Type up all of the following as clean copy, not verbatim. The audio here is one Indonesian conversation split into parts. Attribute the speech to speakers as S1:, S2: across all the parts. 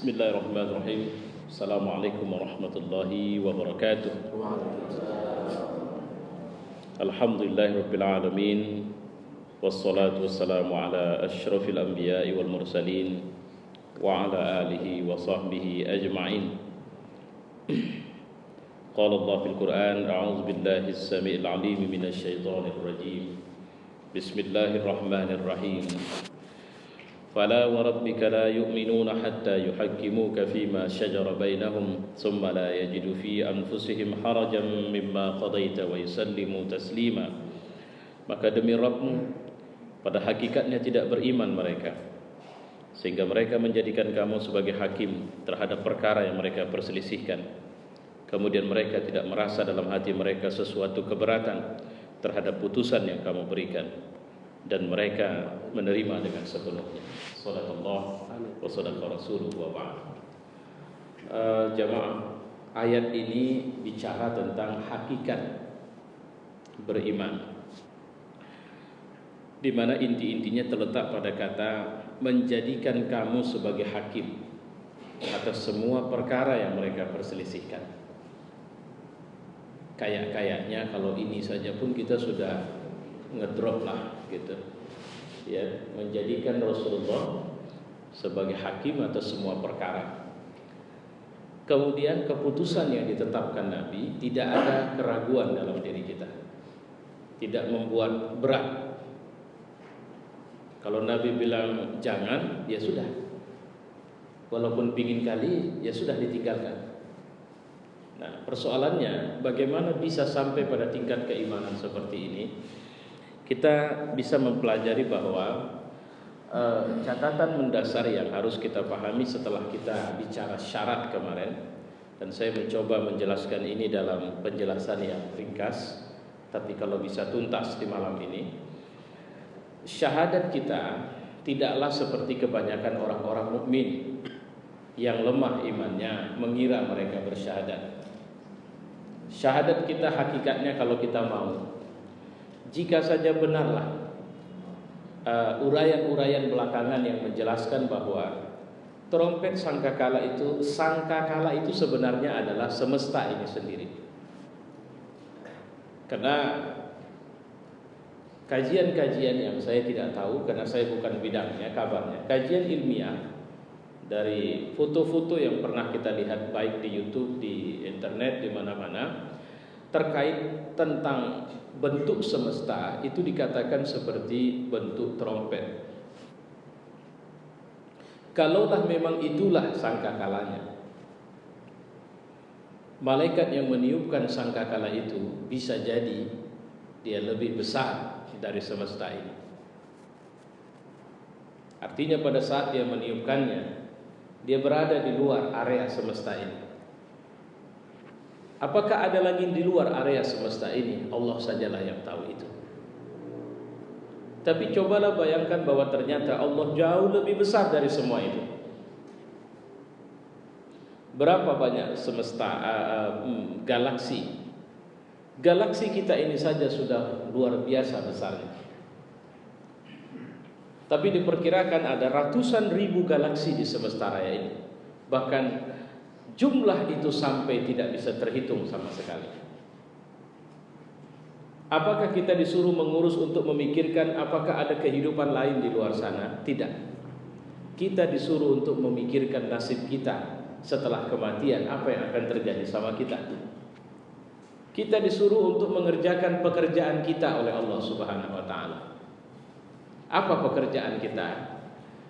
S1: Bismillahirrahmanirrahim. Assalamualaikum warahmatullahi wabarakatuh. Alhamdulillahirabbil alamin. Wassalatu wassalamu ala asyrafil anbiya'i wal mursalin wa ala alihi wa sahbihi ajma'in. Qala Allah fil Qur'an, a'udzu billahi as-sami'il 'alim minasy syaithanir rajim. Bismillahirrahmanirrahim. فلا وربك لا يؤمنون حتى يحكموك فيما شجر بينهم ثم لا يجدوا في أنفسهم حرجا مما قضيت ويسلموا تسليما. Maka demi Rabbmu, pada hakikatnya tidak beriman mereka, sehingga mereka menjadikan kamu sebagai hakim terhadap perkara yang mereka perselisihkan. Kemudian mereka tidak merasa dalam hati mereka sesuatu keberatan terhadap putusan yang kamu berikan, dan mereka menerima dengan sepenuhnya. Shadaqallah wa shadaqa rasuluhu wa ba'd. Jamaah, ayat ini bicara tentang hakikat beriman, di mana inti-intinya terletak pada kata menjadikan kamu sebagai hakim atas semua perkara yang mereka perselisihkan. Kayak-kayaknya kalau ini saja pun kita sudah ngedrop lah gitu ya, menjadikan Rasulullah sebagai hakim atas semua perkara. Kemudian keputusan yang ditetapkan Nabi tidak ada keraguan dalam diri kita, tidak membuat berat. Kalau Nabi bilang jangan, ya sudah, walaupun pingin kali, ya sudah ditinggalkan. Nah, persoalannya bagaimana bisa sampai pada tingkat keimanan seperti ini. Kita bisa mempelajari bahwa catatan mendasar yang harus kita pahami setelah kita bicara syarat kemarin, dan saya mencoba menjelaskan ini dalam penjelasan yang ringkas, tapi kalau bisa tuntas di malam ini. Syahadat kita tidaklah seperti kebanyakan orang-orang mukmin yang lemah imannya mengira mereka bersyahadat. Syahadat kita hakikatnya kalau kita mau, jika saja benarlah uraian-uraian belakangan yang menjelaskan bahwa trompet sangkakala itu sebenarnya adalah semesta ini sendiri. Karena kajian-kajian yang saya tidak tahu, karena saya bukan bidangnya, kabarnya kajian ilmiah dari foto-foto yang pernah kita lihat baik di YouTube, di internet, di mana-mana, terkait tentang bentuk semesta itu dikatakan seperti bentuk trompet. Kalaulah memang itulah sangkakalanya, malaikat yang meniupkan sangkakala itu bisa jadi dia lebih besar dari semesta ini. Artinya pada saat dia meniupkannya, dia berada di luar area semesta ini. Apakah ada lagi di luar area semesta ini? Allah sajalah yang tahu itu. Tapi cobalah bayangkan bahwa ternyata Allah jauh lebih besar dari semua itu. Berapa banyak semesta, galaksi. Galaksi kita ini saja sudah luar biasa besarnya. Tapi diperkirakan ada ratusan ribu galaksi di semesta raya ini. Bahkan jumlah itu sampai tidak bisa terhitung sama sekali. Apakah kita disuruh mengurus untuk memikirkan apakah ada kehidupan lain di luar sana? Tidak. Kita disuruh untuk memikirkan nasib kita setelah kematian, apa yang akan terjadi sama kita. Kita disuruh untuk mengerjakan pekerjaan kita oleh Allah Subhanahu wa taala. Apa pekerjaan kita?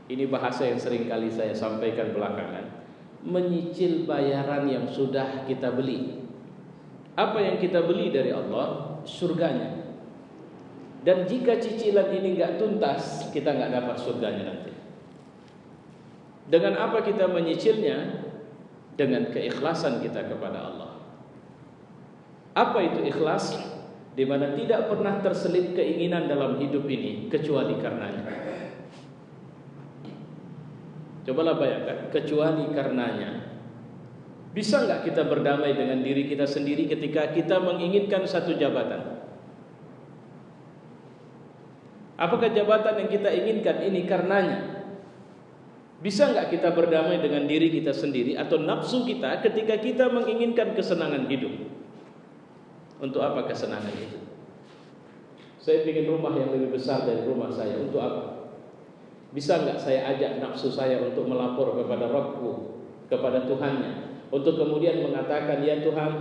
S1: Ini bahasa yang sering kali saya sampaikan belakangan. Menyicil bayaran yang sudah kita beli. Apa yang kita beli dari Allah? Surganya. Dan jika cicilan ini enggak tuntas, kita enggak dapat surganya nanti. Dengan apa kita menyicilnya? Dengan keikhlasan kita kepada Allah. Apa itu ikhlas? Di mana tidak pernah terselip keinginan dalam hidup ini kecuali karenanya. Cobalah bayangkan, kecuali karenanya. Bisa enggak kita berdamai dengan diri kita sendiri ketika kita menginginkan satu jabatan? Apakah jabatan yang kita inginkan ini karenanya? Bisa nggak kita berdamai dengan diri kita sendiri atau nafsu kita ketika kita menginginkan kesenangan hidup? Untuk apa kesenangan itu? Saya ingin rumah yang lebih besar dari rumah saya. Untuk apa? Bisa nggak saya ajak nafsu saya untuk melapor kepada Rabbku, kepada Tuhannya, untuk kemudian mengatakan, ya Tuhan,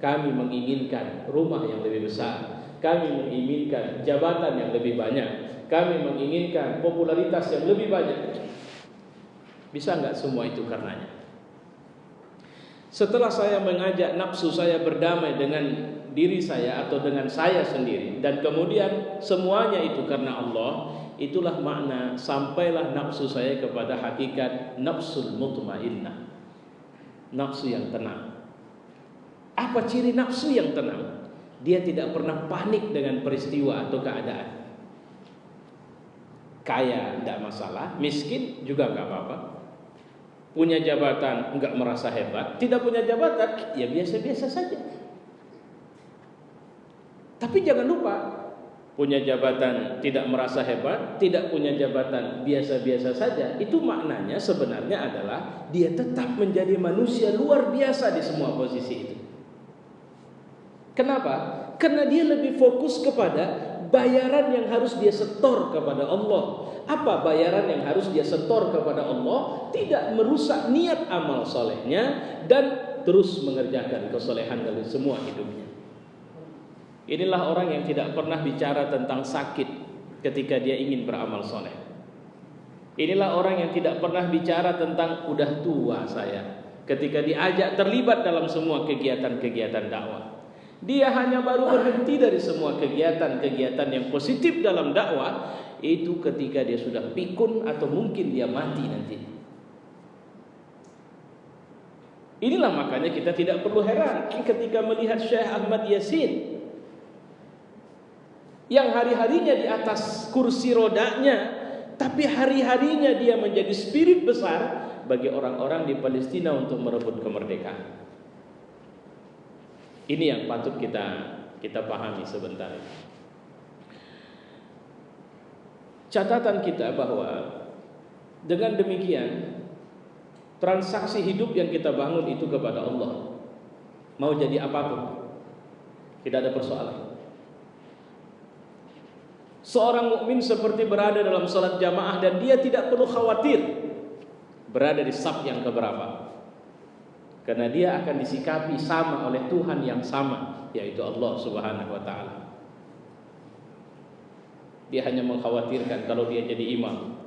S1: kami menginginkan rumah yang lebih besar, kami menginginkan jabatan yang lebih banyak, kami menginginkan popularitas yang lebih banyak. Bisa nggak semua itu karenanya? Setelah saya mengajak nafsu saya berdamai dengan diri saya atau dengan saya sendiri, dan kemudian semuanya itu karena Allah, itulah makna sampailah nafsu saya kepada hakikat nafsul mutmainnah, nafsu yang tenang. Apa ciri nafsu yang tenang? Dia tidak pernah panik dengan peristiwa atau keadaan. Kaya tidak masalah, miskin juga nggak apa-apa. Punya jabatan enggak merasa hebat, tidak punya jabatan ya biasa-biasa saja. Tapi jangan lupa, punya jabatan tidak merasa hebat, tidak punya jabatan biasa-biasa saja, itu maknanya sebenarnya adalah dia tetap menjadi manusia luar biasa di semua posisi itu. Kenapa? Karena dia lebih fokus kepada bayaran yang harus dia setor kepada Allah. Apa bayaran yang harus dia setor kepada Allah? Tidak merusak niat amal solehnya dan terus mengerjakan kesolehan dalam semua hidupnya. Inilah orang yang tidak pernah bicara tentang sakit ketika dia ingin beramal soleh. Inilah orang yang tidak pernah bicara tentang udah tua saya ketika diajak terlibat dalam semua kegiatan-kegiatan dakwah. Dia hanya baru berhenti dari semua kegiatan-kegiatan yang positif dalam dakwah itu ketika dia sudah pikun atau mungkin dia mati nanti. Inilah makanya kita tidak perlu heran ketika melihat Syekh Ahmad Yasin yang hari-harinya di atas kursi rodanya, tapi hari-harinya dia menjadi spirit besar bagi orang-orang di Palestina untuk merebut kemerdekaan. Ini yang patut kita pahami sebentar. Catatan kita bahwa dengan demikian transaksi hidup yang kita bangun itu kepada Allah, mau jadi apapun, tidak ada persoalan. Seorang mukmin seperti berada dalam salat jamaah dan dia tidak perlu khawatir berada di saf yang keberapa, karena dia akan disikapi sama oleh Tuhan yang sama, yaitu Allah Subhanahu wa taala. Dia hanya mengkhawatirkan kalau dia jadi imam,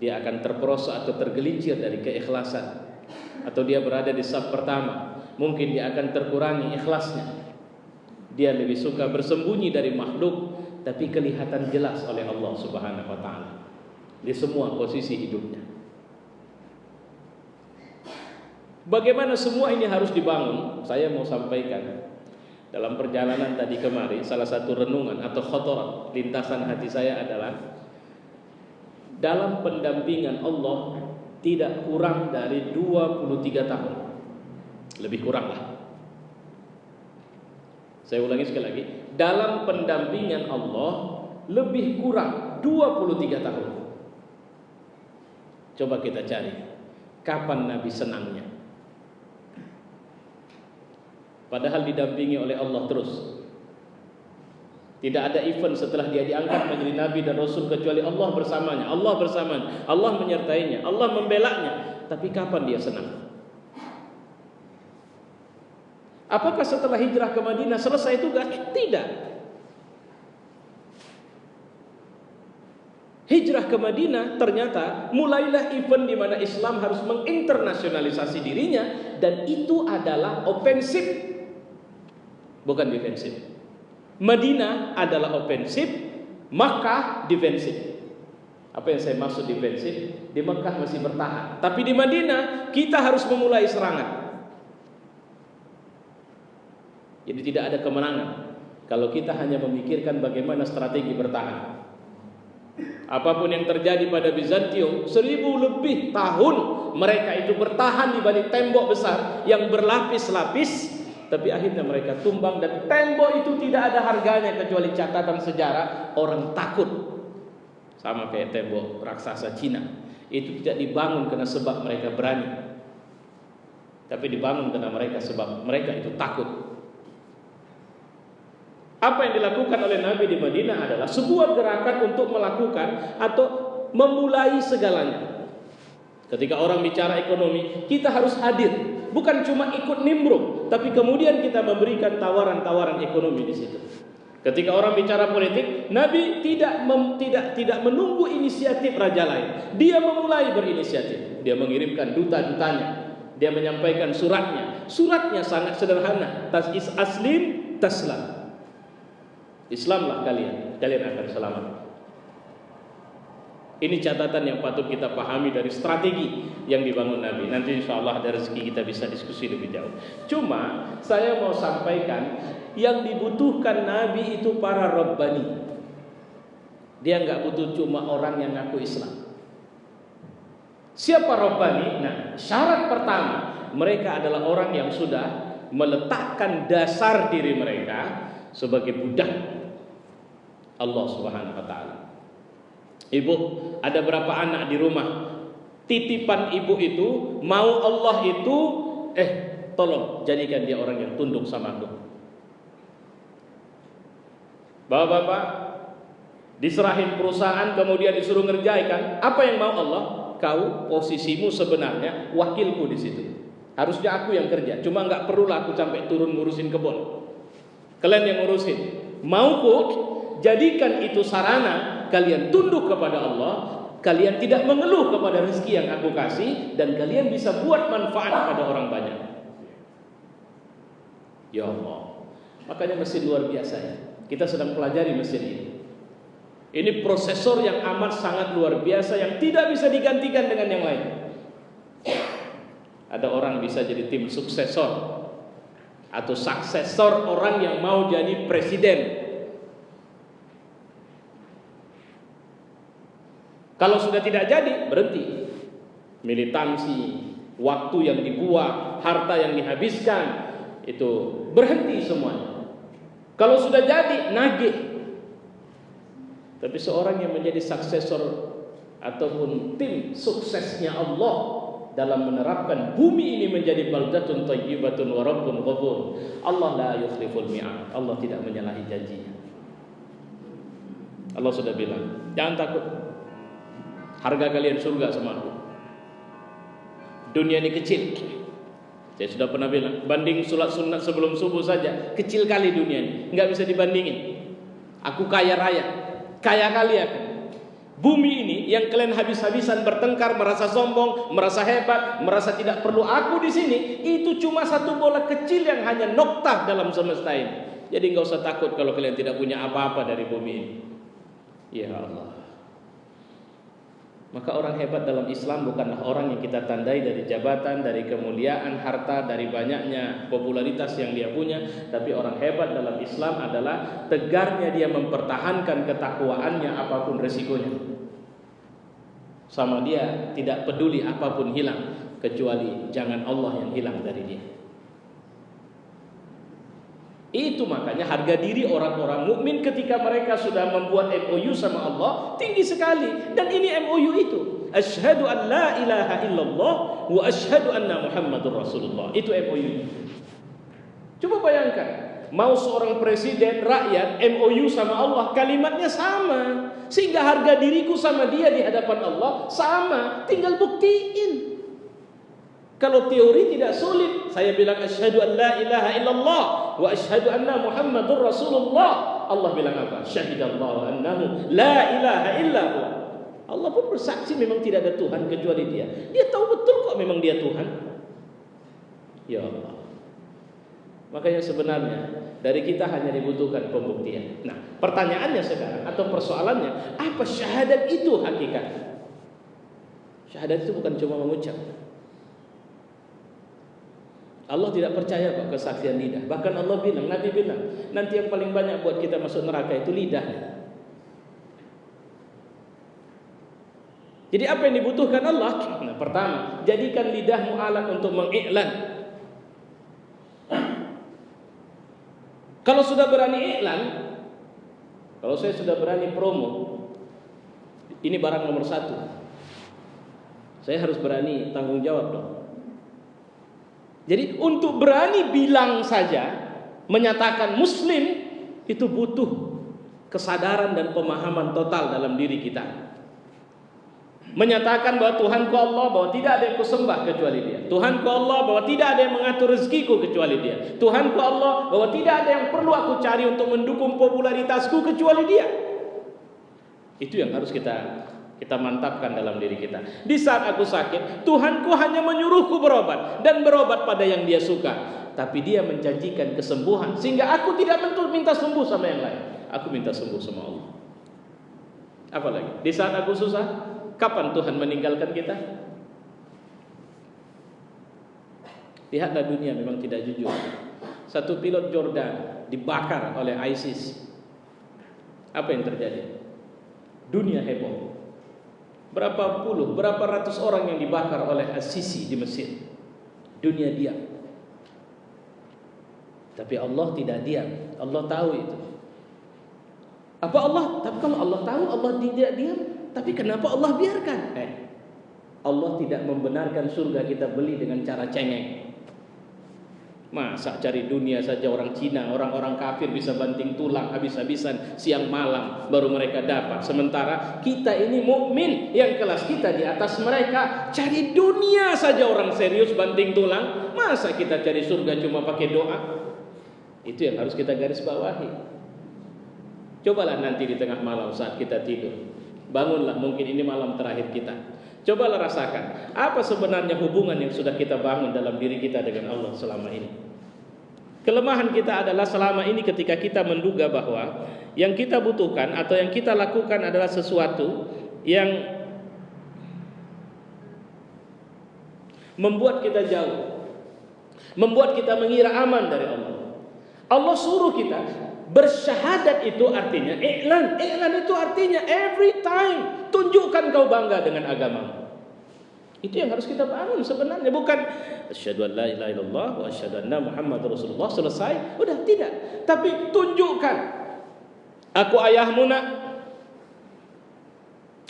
S1: dia akan terperosok atau tergelincir dari keikhlasan, atau dia berada di saf pertama, mungkin dia akan terkurangi ikhlasnya. Dia lebih suka bersembunyi dari makhluk, tapi kelihatan jelas oleh Allah Subhanahu wa taala di semua posisi hidupnya. Bagaimana semua ini harus dibangun? Saya mau sampaikan dalam perjalanan tadi kemari, salah satu renungan atau khotorat lintasan hati saya adalah dalam pendampingan Allah tidak kurang dari 23 tahun. Lebih kurang lah. Saya ulangi sekali lagi, dalam pendampingan Allah lebih kurang 23 tahun. Coba kita cari kapan Nabi senangnya. Padahal didampingi oleh Allah terus. Tidak ada event setelah dia diangkat menjadi Nabi dan Rasul kecuali Allah bersamanya, Allah bersamanya, Allah menyertainya, Allah membelanya. Tapi kapan dia senang? Apakah setelah hijrah ke Madinah selesai tugas? Tidak. Hijrah ke Madinah ternyata mulailah event di mana Islam harus menginternasionalisasi dirinya, dan itu adalah ofensif, bukan defensif. Madinah adalah ofensif, Makkah defensif. Apa yang saya maksud defensif? Di Makkah masih bertahan, tapi di Madinah kita harus memulai serangan. Jadi tidak ada kemenangan kalau kita hanya memikirkan bagaimana strategi bertahan. Apapun yang terjadi pada Bizantium, 1000 lebih tahun mereka itu bertahan di balik tembok besar yang berlapis-lapis, tapi akhirnya mereka tumbang, dan tembok itu tidak ada harganya kecuali catatan sejarah, orang takut. Sama kayak tembok raksasa Cina. itu tidak dibangun karena sebab mereka berani, tapi dibangun karena mereka sebab mereka itu takut. Apa yang dilakukan oleh Nabi di Madinah adalah sebuah gerakan untuk melakukan atau memulai segalanya. Ketika orang bicara ekonomi, kita harus hadir, bukan cuma ikut nimbrung, tapi kemudian kita memberikan tawaran-tawaran ekonomi di situ. Ketika orang bicara politik, Nabi tidak menunggu inisiatif raja lain. Dia memulai berinisiatif. Dia mengirimkan duta-dutanya. Dia menyampaikan suratnya. Suratnya sangat sederhana. Aslim taslam. Islamlah kalian akan selamat. Ini catatan yang patut kita pahami dari strategi yang dibangun Nabi. Nanti insya Allah ada rezeki kita bisa diskusi lebih jauh. Cuma saya mau sampaikan, yang dibutuhkan Nabi itu para Rabbani. Dia nggak butuh cuma orang yang ngaku Islam. Siapa Rabbani? Nah, syarat pertama, mereka adalah orang yang sudah meletakkan dasar diri mereka sebagai budak Allah Subhanahu wa taala. Ibu, ada berapa anak di rumah? Titipan ibu itu, mau Allah itu, tolong jadikan dia orang yang tunduk sama aku. Bapak-bapak, diserahin perusahaan kemudian disuruh ngerjakan, apa yang mau Allah? Kau posisimu sebenarnya wakilku di situ. Harusnya aku yang kerja, cuma nggak perlulah aku sampai turun ngurusin kebun. Kalian yang ngurusin. Mauku jadikan itu sarana kalian tunduk kepada Allah, kalian tidak mengeluh kepada rezeki yang aku kasih, dan kalian bisa buat manfaat pada orang banyak. Ya Allah, makanya mesin luar biasa ya. Kita sedang pelajari mesin ini. Ini prosesor yang amat sangat luar biasa yang tidak bisa digantikan dengan yang lain. Ada orang bisa jadi tim suksesor atau suksesor orang yang mau jadi presiden. Kalau sudah tidak jadi, berhenti. Militansi, waktu yang dibuang, harta yang dihabiskan, itu berhenti semuanya. Kalau sudah jadi, nagih. Tapi seorang yang menjadi suksesor ataupun tim suksesnya Allah dalam menerapkan bumi ini menjadi baldatun thayyibatun wa rabbun ghafur, Allah la yukhliful mi'ad. Allah tidak menyalahi janjinya. Allah sudah bilang, jangan takut. Harga kalian surga sama aku. Dunia ini kecil. Saya sudah pernah bilang, banding sholat sunat sebelum subuh saja, kecil kali dunia ini, nggak bisa dibandingin. Aku kaya raya, kaya kali aku. Bumi ini yang kalian habis-habisan bertengkar, merasa sombong, merasa hebat, merasa tidak perlu aku di sini, itu cuma satu bola kecil yang hanya noktah dalam semesta ini. Jadi nggak usah takut kalau kalian tidak punya apa-apa dari bumi ini. Ya Allah. Maka orang hebat dalam Islam bukanlah orang yang kita tandai dari jabatan, dari kemuliaan, harta, dari banyaknya popularitas yang dia punya. Tapi orang hebat dalam Islam adalah tegarnya dia mempertahankan ketakwaannya apapun resikonya. Sama dia tidak peduli apapun hilang, kecuali jangan Allah yang hilang dari dia. Itu makanya harga diri orang-orang mukmin ketika mereka sudah membuat MOU sama Allah tinggi sekali. Dan ini MOU itu, asyhadu an la ilaha illallah wa asyhadu anna Muhammadur Rasulullah. Itu MOU. Coba bayangkan, mau seorang presiden rakyat MOU sama Allah, kalimatnya sama, sehingga harga diriku sama dia di hadapan Allah sama. Tinggal buktiin. Kalau teori tidak sulit, saya bilang asyhadu an la ilaha illallah wa asyhadu anna Muhammadur Rasulullah. Allah bilang apa? Syahidallahu annahu la ilaha illallah. Allah pun bersaksi memang tidak ada Tuhan kecuali Dia. Dia tahu betul kok memang Dia Tuhan. Ya Allah. Makanya sebenarnya dari kita hanya dibutuhkan pembuktian. Nah, pertanyaannya sekarang atau persoalannya, apa syahadat itu hakikat? Syahadat itu bukan cuma mengucap. Allah tidak percaya kok kesaksian lidah. Bahkan Allah bilang, Nabi bilang, nanti yang paling banyak buat kita masuk neraka itu lidahnya. Jadi apa yang dibutuhkan Allah? Nah, pertama, jadikan lidahmu alat untuk mengiklan. Kalau sudah berani iklan, kalau saya sudah berani promo, ini barang nomor 1. Saya harus berani tanggung jawab dong. Jadi untuk berani bilang saja, menyatakan Muslim, itu butuh kesadaran dan pemahaman total dalam diri kita. Menyatakan bahwa Tuhanku Allah, bahwa tidak ada yang kusembah kecuali Dia. Tuhanku Allah, bahwa tidak ada yang mengatur rezekiku kecuali Dia. Tuhanku Allah, bahwa tidak ada yang perlu aku cari untuk mendukung popularitasku kecuali Dia. Itu yang harus kita mantapkan dalam diri kita. Di saat aku sakit, Tuhanku hanya menyuruhku berobat dan berobat pada yang Dia suka. Tapi Dia menjanjikan kesembuhan, sehingga aku tidak minta sembuh sama yang lain. Aku minta sembuh sama Allah. Apalagi di saat aku susah, kapan Tuhan meninggalkan kita? Lihatlah dunia memang tidak jujur. Satu pilot Jordan dibakar oleh ISIS. Apa yang terjadi? Dunia heboh. Berapa ratus orang yang dibakar oleh As-Sisi di Mesir. Dunia diam. Tapi Allah tidak diam. Allah tahu itu. Apa Allah? Tapi kalau Allah tahu, Allah tidak diam. Tapi kenapa Allah biarkan? Allah tidak membenarkan surga kita beli dengan cara cengeng. Masa cari dunia saja orang Cina, orang-orang kafir bisa banting tulang habis-habisan siang malam baru mereka dapat. Sementara kita ini mukmin yang kelas kita di atas mereka, cari dunia saja orang serius banting tulang. Masa kita cari surga cuma pakai doa? Itu yang harus kita garis bawahi. Cobalah nanti di tengah malam saat kita tidur, bangunlah, mungkin ini malam terakhir kita. Cobalah rasakan apa sebenarnya hubungan yang sudah kita bangun dalam diri kita dengan Allah selama ini. Kelemahan kita adalah selama ini ketika kita menduga bahwa yang kita butuhkan atau yang kita lakukan adalah sesuatu yang membuat kita jauh, membuat kita mengira aman dari Allah. Allah suruh kita bersyahadat, itu artinya i'lan. I'lan itu artinya every time tunjukkan kau bangga dengan agama. Itu yang harus kita bangun sebenarnya, bukan asyhadu an la ilaha illallah wa asyhadu anna Muhammadar Rasulullah, selesai, udah, tidak. Tapi tunjukkan, aku ayahmu nak,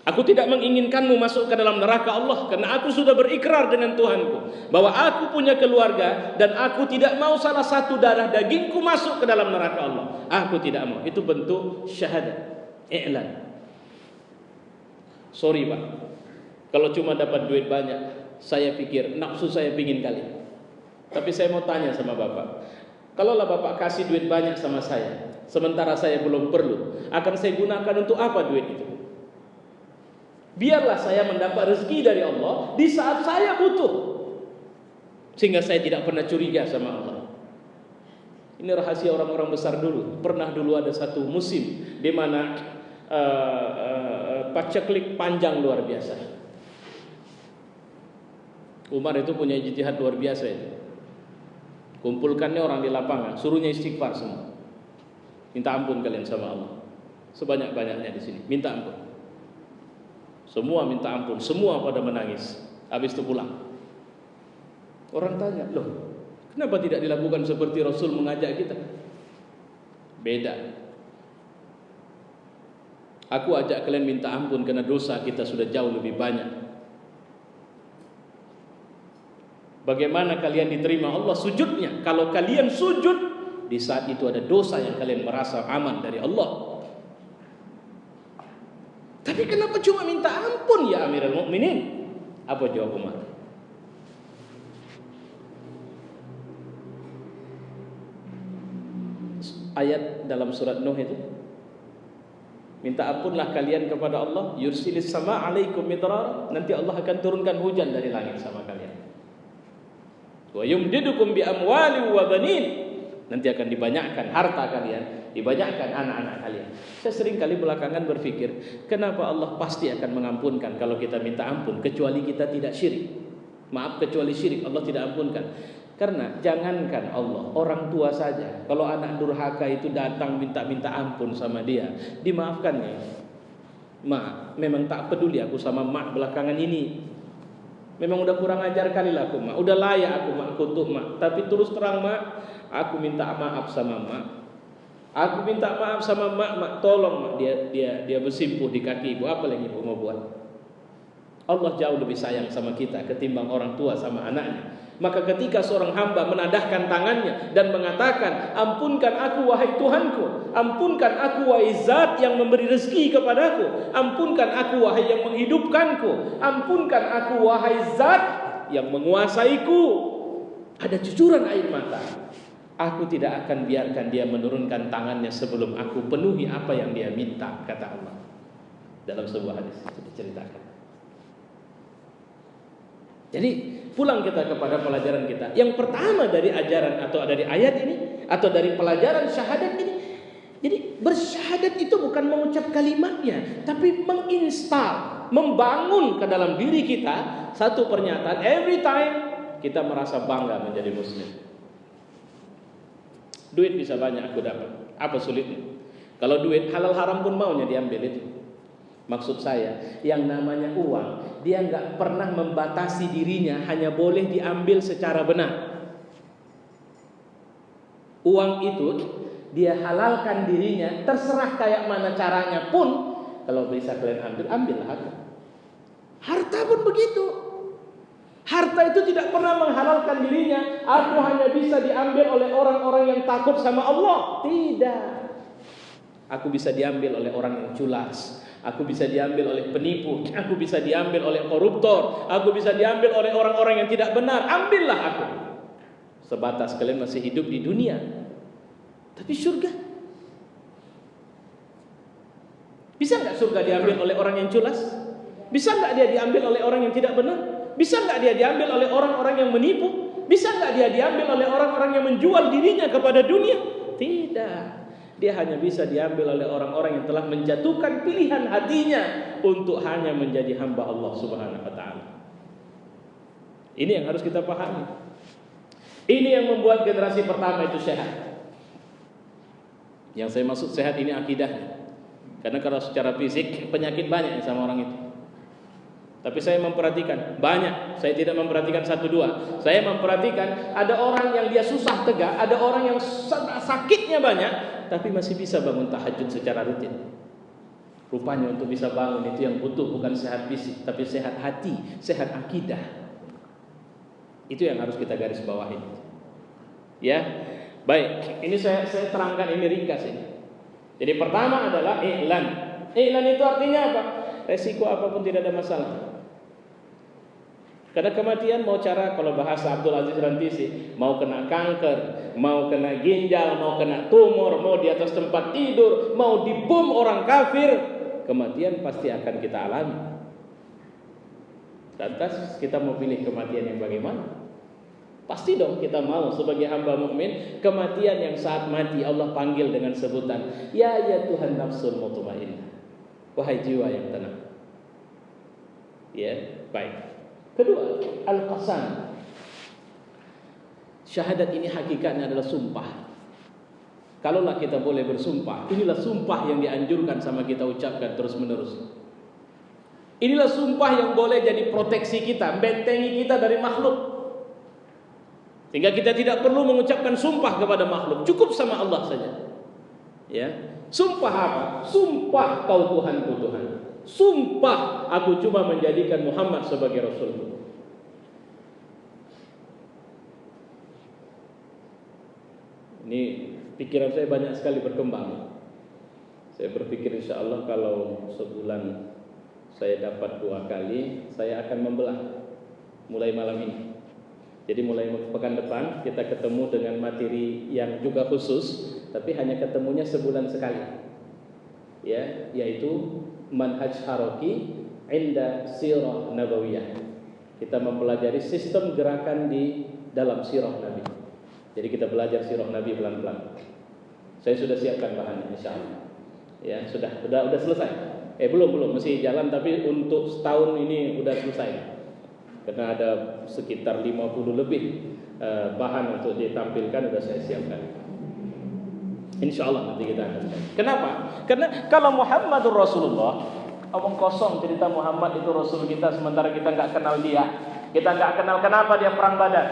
S1: aku tidak menginginkanmu masuk ke dalam neraka Allah, karena aku sudah berikrar dengan Tuhanku bahwa aku punya keluarga dan aku tidak mau salah satu darah dagingku masuk ke dalam neraka Allah. Aku tidak mau. Itu bentuk syahadat, i'lan. Sorry Pak, kalau cuma dapat duit banyak, saya pikir nafsu saya pingin kali. Tapi saya mau tanya sama Bapak, kalaulah Bapak kasih duit banyak sama saya, sementara saya belum perlu, akan saya gunakan untuk apa duit itu? Biarlah saya mendapat rezeki dari Allah di saat saya butuh, sehingga saya tidak pernah curiga sama Allah. Ini rahasia orang-orang besar dulu. Pernah dulu ada satu musim di mana paceklik panjang luar biasa. Umar itu punya ijtihad luar biasa itu. Kumpulkannya orang di lapangan, suruhnya istighfar semua. Minta ampun kalian sama Allah. Sebanyak-banyaknya di sini, minta ampun. Semua minta ampun, semua pada menangis. Habis itu pulang. Orang tanya, loh, kenapa tidak dilakukan seperti Rasul mengajak kita? Beda. Aku ajak kalian minta ampun karena dosa kita sudah jauh lebih banyak. Bagaimana kalian diterima Allah sujudnya? Kalau kalian sujud, di saat itu ada dosa yang kalian merasa aman dari Allah. Tapi kenapa cuma minta ampun ya Amirul Mukminin? Apa jawab Umar? Ayat dalam surat Nuh itu, minta ampunlah kalian kepada Allah, yursilis sama alaikum midrar, nanti Allah akan turunkan hujan dari langit sama kalian. Wa yumdidukum bi amwali wa banin, nanti akan dibanyakkan harta kalian, dibanyakkan anak-anak kalian. Saya sering kali belakangan berpikir, kenapa Allah pasti akan mengampunkan kalau kita minta ampun, kecuali kita tidak syirik. Maaf, kecuali syirik Allah tidak ampunkan. Karena jangankan Allah, orang tua saja, kalau anak durhaka itu datang minta ampun sama dia, dimaafkan ya. Mak, memang tak peduli aku sama mak belakangan ini. Memang udah kurang ajar kali lah aku mak, udah layak aku mak kutuk mak. Tapi terus terang mak, aku minta maaf sama mak. Aku minta maaf sama mak, mak tolong mak, dia bersimpuh di kaki ibu. Apa lagi ibu mau buat? Allah jauh lebih sayang sama kita ketimbang orang tua sama anaknya. Maka ketika seorang hamba menadahkan tangannya dan mengatakan, ampunkan aku wahai Tuhanku, ampunkan aku wahai Zat yang memberi rezeki kepadaku, ampunkan aku wahai yang menghidupkanku, ampunkan aku wahai Zat yang menguasaiku. Ada cucuran air mata. Aku tidak akan biarkan dia menurunkan tangannya sebelum aku penuhi apa yang dia minta, kata Allah dalam sebuah hadis itu diceritakan. Jadi pulang kita kepada pelajaran kita. Yang pertama dari ajaran atau dari ayat ini atau dari pelajaran syahadat ini, jadi bersyahadat itu bukan mengucap kalimatnya, tapi menginstal, membangun ke dalam diri kita satu pernyataan every time kita merasa bangga menjadi muslim. Duit bisa banyak aku dapat, apa sulitnya? Kalau duit halal haram pun maunya diambil itu. Maksud saya, yang namanya uang, dia nggak pernah membatasi dirinya, hanya boleh diambil secara benar. Uang itu dia halalkan dirinya, terserah kayak mana caranya pun, kalau bisa kalian ambil, ambillah harta. Harta pun begitu. Harta itu tidak pernah menghalalkan dirinya, aku hanya bisa diambil oleh orang-orang yang takut sama Allah. Tidak. Aku bisa diambil oleh orang yang culas. Aku bisa diambil oleh penipu, aku bisa diambil oleh koruptor, aku bisa diambil oleh orang-orang yang tidak benar. Ambillah aku. Sebatas kalian masih hidup di dunia. Tapi surga, bisa nggak surga diambil oleh orang yang culas? Bisa nggak dia diambil oleh orang yang tidak benar? Bisa nggak dia diambil oleh orang-orang yang menipu? Bisa nggak dia diambil oleh orang-orang yang menjual dirinya kepada dunia? Tidak. Dia hanya bisa diambil oleh orang-orang yang telah menjatuhkan pilihan hatinya untuk hanya menjadi hamba Allah Subhanahu wa taala. Ini yang harus kita pahami. Ini yang membuat generasi pertama itu sehat. Yang saya maksud sehat ini akidahnya. Karena kalau secara fisik penyakit banyak sama orang itu. Tapi saya memperhatikan banyak. Saya tidak memperhatikan satu dua. Saya memperhatikan ada orang yang dia susah tegak, ada orang yang sakitnya banyak, tapi masih bisa bangun tahajud secara rutin. Rupanya untuk bisa bangun itu yang butuh bukan sehat fisik, tapi sehat hati, sehat akidah. Itu yang harus kita garis bawahi. Ya, baik. Ini saya terangkan ini ringkas ini. Jadi pertama adalah i'lan. I'lan itu artinya apa? Resiko apapun tidak ada masalah. Karena kematian mau cara, kalau bahasa Abdul Aziz Rantisi, mau kena kanker, mau kena ginjal, mau kena tumor, mau di atas tempat tidur, mau dibom orang kafir, kematian pasti akan kita alami. Lantas kita mau pilih kematian yang bagaimana? Pasti dong kita mau sebagai hamba mukmin kematian yang saat mati Allah panggil dengan sebutan ya Tuhan nafsul mutmainnah, wahai jiwa yang tenang. Ya, baik. Kedua, al-qasam. Syahadat ini hakikatnya adalah sumpah. Kalaulah kita boleh bersumpah, inilah sumpah yang dianjurkan sama kita ucapkan terus menerus. Inilah sumpah yang boleh jadi proteksi kita, bentengi kita dari makhluk. Sehingga kita tidak perlu mengucapkan sumpah kepada makhluk, cukup sama Allah saja. Ya, sumpah apa? Sumpah kau Tuhanku Tuhan. Sumpah aku cuma menjadikan Muhammad sebagai Rasulku. Ini pikiran saya banyak sekali berkembang. Saya berpikir insya Allah kalau sebulan saya dapat 2 kali, saya akan membelah mulai malam ini. Jadi mulai pekan depan kita ketemu dengan materi yang juga khusus, tapi hanya ketemunya sebulan sekali. Ya, yaitu manhaj haroki inda sirah nabawiyah. Kita mempelajari sistem gerakan di dalam sirah Nabi. Jadi kita belajar sirah Nabi pelan-pelan. Saya sudah siapkan bahannya insyaallah. Ya, sudah selesai. Belum masih jalan, tapi untuk setahun ini sudah selesai. Karena ada sekitar 50 lebih bahan untuk ditampilkan sudah saya siapkan. InsyaAllah nanti kita akan. Kenapa? Karena kalau Muhammadur Rasulullah, omong kosong cerita Muhammad itu Rasul kita, sementara kita nggak kenal dia. Kita nggak kenal kenapa dia perang Badar.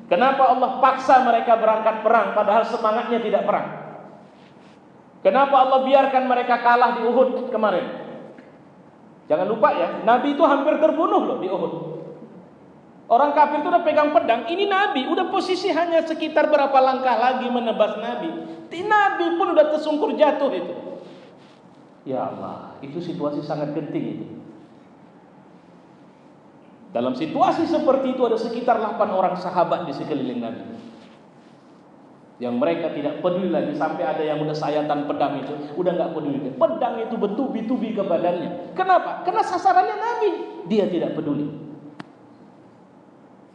S1: Kenapa Allah paksa mereka berangkat perang padahal semangatnya tidak perang. Kenapa Allah biarkan mereka kalah di Uhud kemarin. Jangan lupa ya, Nabi itu hampir terbunuh loh di Uhud. Orang kafir itu udah pegang pedang. Ini Nabi udah posisi hanya sekitar berapa langkah lagi menebas Nabi. Nabi pun udah tersungkur jatuh itu. Ya Allah, itu situasi sangat genting itu. Dalam situasi seperti itu ada sekitar 8 orang sahabat di sekeliling Nabi, yang mereka tidak peduli lagi. Sampai ada yang udah sayatan pedang itu, udah nggak peduli. Pedang itu bertubi-tubi ke badannya. Kenapa? Karena sasarannya Nabi. Dia tidak peduli.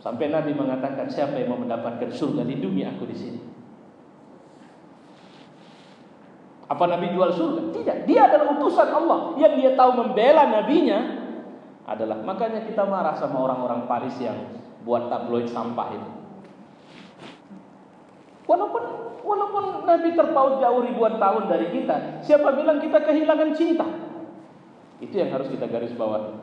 S1: Sampai Nabi mengatakan, siapa yang mau mendapatkan surga, lindungi aku di sini. Apa Nabi jual surga? Tidak. Dia adalah utusan Allah. Yang dia tahu membela nabinya adalah, makanya kita marah sama orang-orang Paris yang buat tabloid sampah itu. Walaupun Nabi terpaut jauh ribuan tahun dari kita, siapa bilang kita kehilangan cinta? Itu yang harus kita garis bawahi.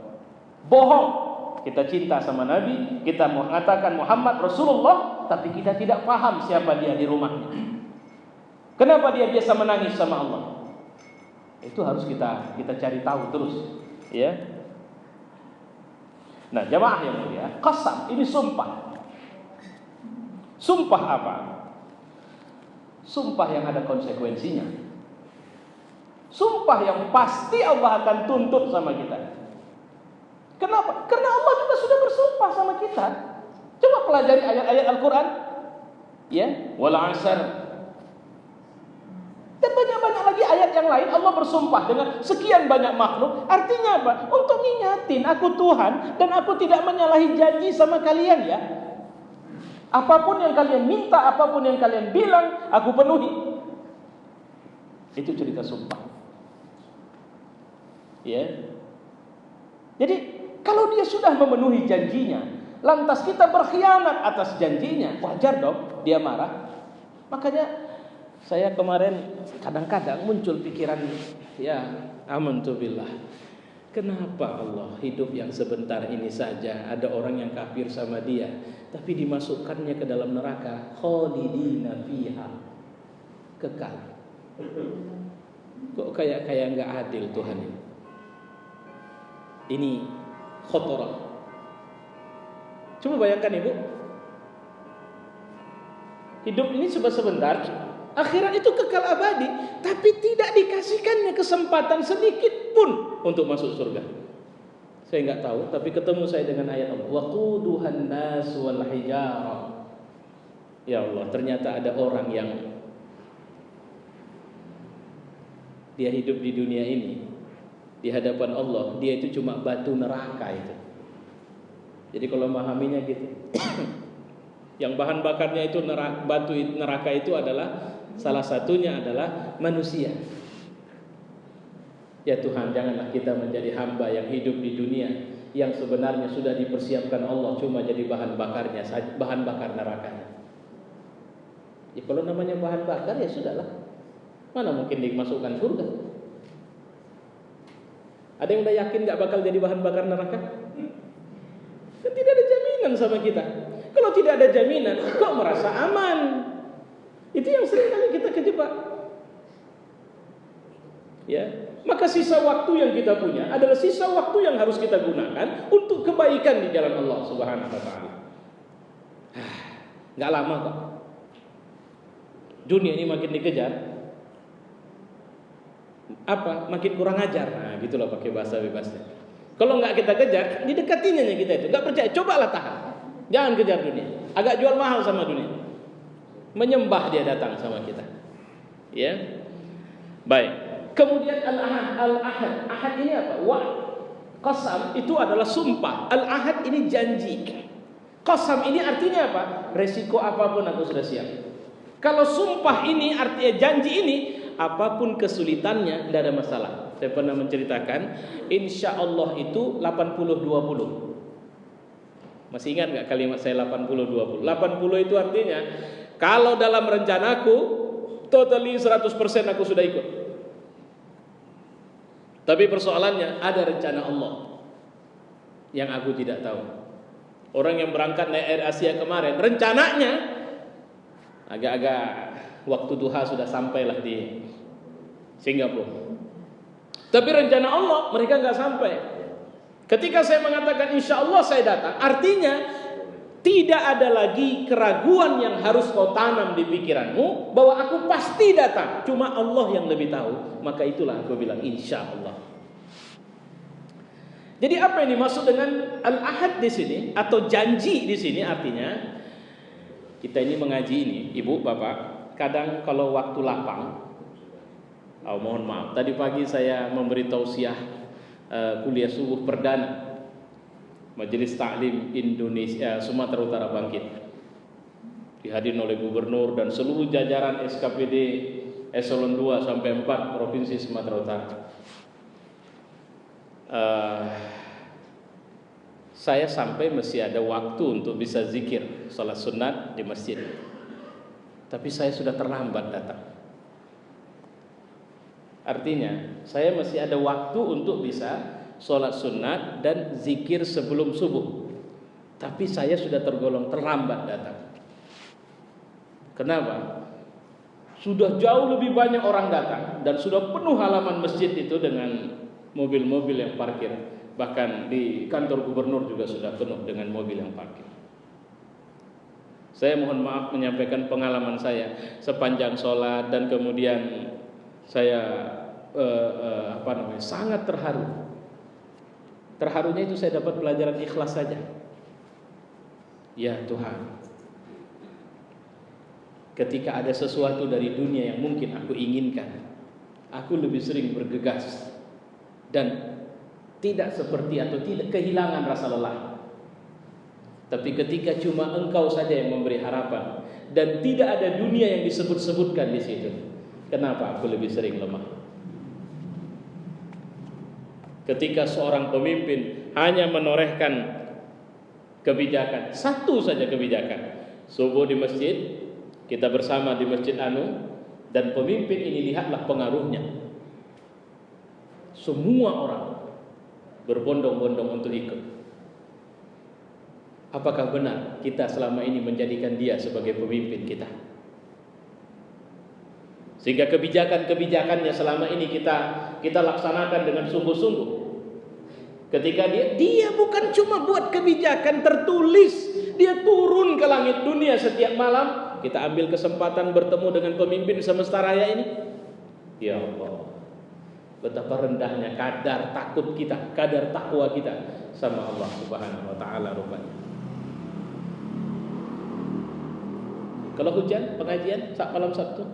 S1: Bohong. Kita cinta sama Nabi, kita mengatakan Muhammad Rasulullah, tapi kita tidak paham siapa dia di rumahnya. Kenapa dia biasa menangis sama Allah? Itu harus kita cari tahu terus, ya. Nah, jamaah yang mulia, qasam ini sumpah. Sumpah apa? Sumpah yang ada konsekuensinya. Sumpah yang pasti Allah akan tuntut sama kita. Kenapa? Karena Allah juga sudah bersumpah sama kita. Coba pelajari ayat-ayat Al-Quran, ya, wal 'asr. Dan banyak-banyak lagi ayat yang lain Allah bersumpah dengan sekian banyak makhluk. Artinya apa? Untuk ngingatin aku Tuhan dan aku tidak menyalahi janji sama kalian ya. Apapun yang kalian minta, apapun yang kalian bilang, aku penuhi. Itu cerita sumpah. Ya. Jadi kalau dia sudah memenuhi janjinya, lantas kita berkhianat atas janjinya, wajar dong dia marah. Makanya saya kemarin kadang-kadang muncul pikiran, ya amantu billah, kenapa Allah hidup yang sebentar ini saja ada orang yang kafir sama dia, tapi dimasukkannya ke dalam neraka, khalidina fiha, kekal. Kok kayak nggak adil Tuhan ini? Ini khotorah. Coba bayangkan ibu, hidup ini sebentar, akhirat itu kekal abadi, tapi tidak dikasihkannya kesempatan sedikit pun untuk masuk surga. Saya nggak tahu, tapi ketemu saya dengan ayat Allah, waquduhan nas wal hijarah. Ya Allah, ternyata ada orang yang dia hidup di dunia ini, di hadapan Allah dia itu cuma batu neraka itu. Jadi kalau memahaminya gitu, yang bahan bakarnya itu batu neraka itu adalah salah satunya adalah manusia. Ya Tuhan, janganlah kita menjadi hamba yang hidup di dunia yang sebenarnya sudah dipersiapkan Allah cuma jadi bahan bakarnya, bahan bakar nerakanya. Ya kalau namanya bahan bakar ya sudahlah, mana mungkin dimasukkan surga? Ada yang udah yakin gak bakal jadi bahan bakar neraka? Kan tidak ada jaminan sama kita. Kalau tidak ada jaminan, kok merasa aman? Itu yang sering kali kita kejebak. Ya, maka sisa waktu yang kita punya adalah sisa waktu yang harus kita gunakan untuk kebaikan di jalan Allah Subhanahu wa taala. Gak lama kok. Dunia ini makin dikejar, apa? Makin kurang ajar. Nah, gitulah pakai bahasa bebasnya. Kalau nggak kita kejar, didekatinya kita itu. Nggak percaya, cobalah tahan. Jangan kejar dunia. Agak jual mahal sama dunia. Menyembah dia datang sama kita. Ya, baik. Kemudian al-ahad. Ahad ini apa? Qasam itu adalah sumpah. Al-ahad ini janji. Qasam ini artinya apa? Resiko apapun aku sudah siap. Kalau sumpah ini artinya janji ini, apapun kesulitannya tidak ada masalah. Saya pernah menceritakan, insya Allah itu 80-20. Masih ingat gak kalimat saya 80-20? 80 itu artinya kalau dalam rencanaku totally 100% aku sudah ikut. Tapi persoalannya ada rencana Allah yang aku tidak tahu. Orang yang berangkat naik Air Asia kemarin, rencananya agak-agak waktu duha sudah sampailah di Singapura. Tapi rencana Allah mereka nggak sampai. Ketika saya mengatakan insya Allah saya datang, artinya tidak ada lagi keraguan yang harus kau tanam di pikiranmu bahwa aku pasti datang. Cuma Allah yang lebih tahu. Maka itulah aku bilang insya Allah. Jadi apa yang dimaksud dengan al-ahad di sini atau janji di sini, artinya kita ini mengaji ini, ibu bapak, kadang kalau waktu lapang, mohon maaf, tadi pagi saya memberi tausiah kuliah subuh perdana Majelis Taklim Indonesia Sumatera Utara Bangkit, dihadiri oleh gubernur dan seluruh jajaran SKPD eselon 2 sampai 4 provinsi Sumatera Utara. Saya sampai masih ada waktu untuk bisa zikir salat sunat di masjid, tapi saya sudah terlambat datang. Artinya saya masih ada waktu untuk bisa salat sunat dan zikir sebelum subuh, tapi saya sudah tergolong terlambat datang. Kenapa? Sudah jauh lebih banyak orang datang dan sudah penuh halaman masjid itu dengan mobil-mobil yang parkir. Bahkan di kantor gubernur juga sudah penuh dengan mobil yang parkir. Saya mohon maaf menyampaikan pengalaman saya sepanjang sholat, dan kemudian saya sangat terharu. Terharunya itu saya dapat pelajaran ikhlas saja. Ya Tuhan, ketika ada sesuatu dari dunia yang mungkin aku inginkan, aku lebih sering bergegas dan tidak seperti atau tidak kehilangan rasa lelah. Tapi ketika cuma Engkau saja yang memberi harapan dan tidak ada dunia yang disebut-sebutkan di situ, kenapa aku lebih sering lemah? Ketika seorang pemimpin hanya menorehkan kebijakan, satu saja kebijakan, subuh di masjid, kita bersama di Masjid Anu, dan pemimpin ini lihatlah pengaruhnya. Semua orang berbondong-bondong untuk ikut. Apakah benar kita selama ini menjadikan dia sebagai pemimpin kita? Sehingga kebijakan-kebijakannya selama ini kita laksanakan dengan sungguh-sungguh. Ketika dia bukan cuma buat kebijakan tertulis, dia turun ke langit dunia setiap malam. Kita ambil kesempatan bertemu dengan pemimpin semesta raya ini. Ya Allah, betapa rendahnya kadar takut kita, kadar takwa kita sama Allah Subhanahu wa taala rupanya. Kalau hujan pengajian saat malam Sabtu,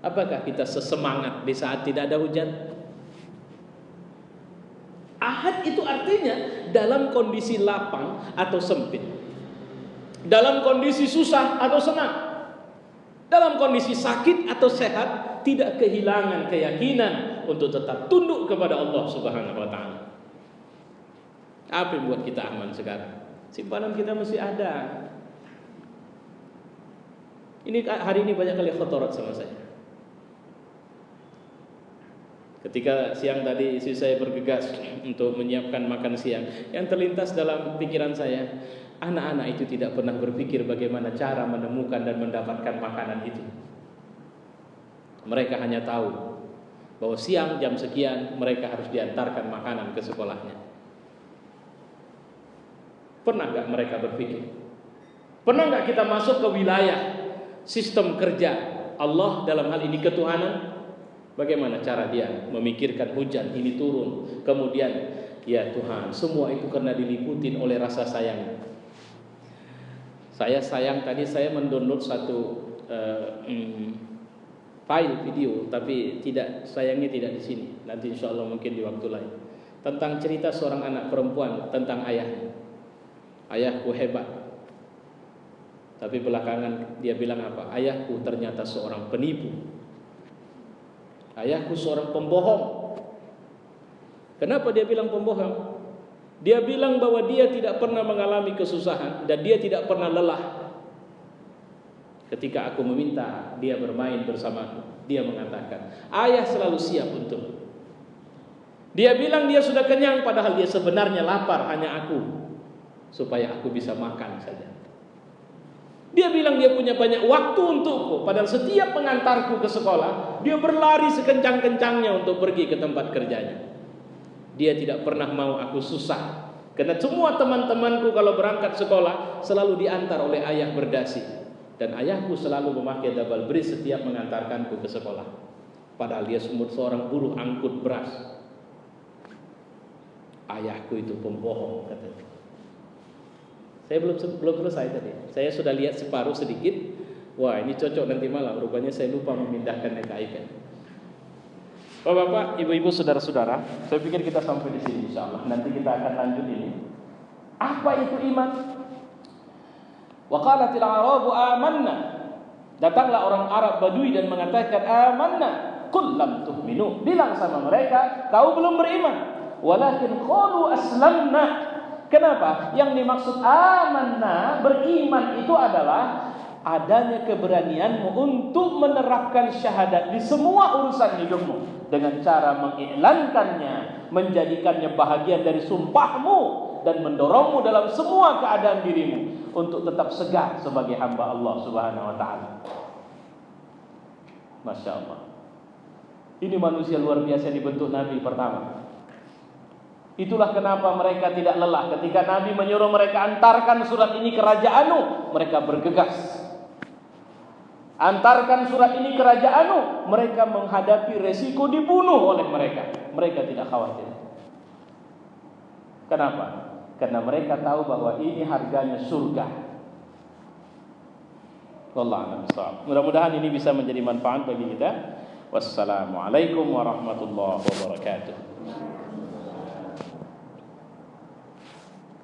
S1: apakah kita sesemangat di saat tidak ada hujan? Ahad itu artinya dalam kondisi lapang atau sempit, dalam kondisi susah atau senang, dalam kondisi sakit atau sehat, tidak kehilangan keyakinan untuk tetap tunduk kepada Allah Subhanahu wa taala. Apa yang buat kita aman sekarang? Simpanan kita masih ada. Ini hari ini banyak kali khotorat sama saya. Ketika siang tadi istri saya bergegas untuk menyiapkan makan siang, yang terlintas dalam pikiran saya, anak-anak itu tidak pernah berpikir bagaimana cara menemukan dan mendapatkan makanan itu. Mereka hanya tahu bahwa siang jam sekian mereka harus diantarkan makanan ke sekolahnya. Pernah gak mereka berpikir? Pernah gak kita masuk ke wilayah sistem kerja Allah dalam hal ini ketuhanan? Bagaimana cara dia memikirkan hujan ini turun, kemudian ya Tuhan, semua itu karena diliputin oleh rasa sayang. Saya sayang, tadi saya mendownload satu file video, tapi sayangnya tidak di sini. Nanti insya Allah mungkin di waktu lain. Tentang cerita seorang anak perempuan tentang ayahnya. Ayahku hebat. Tapi belakangan dia bilang apa? Ayahku ternyata seorang penipu. Ayahku seorang pembohong. Kenapa dia bilang pembohong? Dia bilang bahwa dia tidak pernah mengalami kesusahan dan dia tidak pernah lelah. Ketika aku meminta dia bermain bersamaku, dia mengatakan, ayah selalu siap untuk. Dia bilang dia sudah kenyang, padahal dia sebenarnya lapar, hanya aku, supaya aku bisa makan saja. Dia bilang dia punya banyak waktu untukku, padahal setiap mengantarku ke sekolah, dia berlari sekencang-kencangnya untuk pergi ke tempat kerjanya. Dia tidak pernah mau aku susah, Karena semua teman-temanku kalau berangkat sekolah selalu diantar oleh ayah berdasi. Dan ayahku selalu memakai double bris setiap mengantarkanku ke sekolah. Padahal dia seorang buruh angkut beras. Ayahku itu pembohong, katanya. Saya belum selesai tadi. Saya sudah lihat separuh sedikit. Wah, ini cocok nanti malam. Rupanya saya lupa memindahkannya ke iPad. Bapak-bapak, ibu-ibu, saudara-saudara, saya pikir kita sampai di sini insyaallah. Nanti kita akan lanjut ini. Apa itu iman? Wa qalatil a'rabu amanna. Datanglah orang Arab Badui dan mengatakan amanna. Qul lam tu'minu. Bilang sama mereka, kau belum beriman. Walakin qalu aslamna. Kenapa? Yang dimaksud amanna, beriman itu adalah adanya keberanianmu untuk menerapkan syahadat di semua urusan hidupmu dengan cara mengiklankannya, menjadikannya bahagian dari sumpahmu dan mendorongmu dalam semua keadaan dirimu untuk tetap segar sebagai hamba Allah Subhanahu wa taala. Masya Allah. Ini manusia luar biasa dibentuk Nabi pertama. Itulah kenapa mereka tidak lelah ketika Nabi menyuruh mereka antarkan surat ini ke Raja mereka bergegas. Antarkan surat ini ke Raja mereka menghadapi resiko dibunuh oleh mereka. Mereka tidak khawatir. Kenapa? Karena mereka tahu bahwa ini harganya surga. Wallahu a'lam bishawab. Mudah-mudahan ini bisa menjadi manfaat bagi kita. Wassalamualaikum warahmatullahi wabarakatuh.